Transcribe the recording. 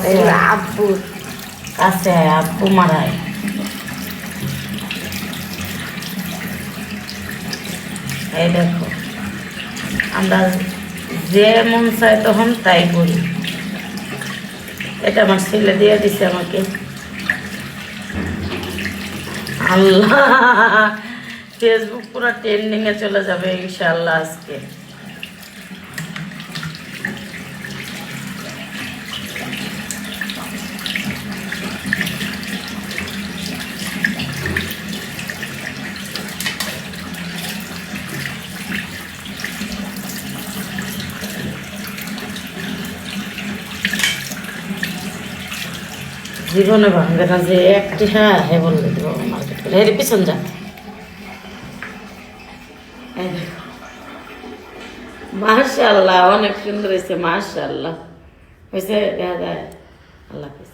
কাছে আব্বু কাছে আব্বু মারায়। এই দেখো আমরা যে মন চাই তখন তাই করি। এটা আমার ছেলে দিয়ে দিছে আমাকে। আল্লাহ, ফেসবুক পুরো ট্রেন্ডিংয়ে চলে যাবে ইনশাআল্লাহ আজকে। জীবনে ভাঙবে না যে একটি। হ্যাঁ হ্যাঁ বললে দেবো মার্কেট করে হেরে পিছন যা। মাশাআল্লাহ, অনেক সুন্দর হয়েছে। মাশাআল্লাহ হয়েছে, দেখা যায়। আল্লাহ হাফেজ।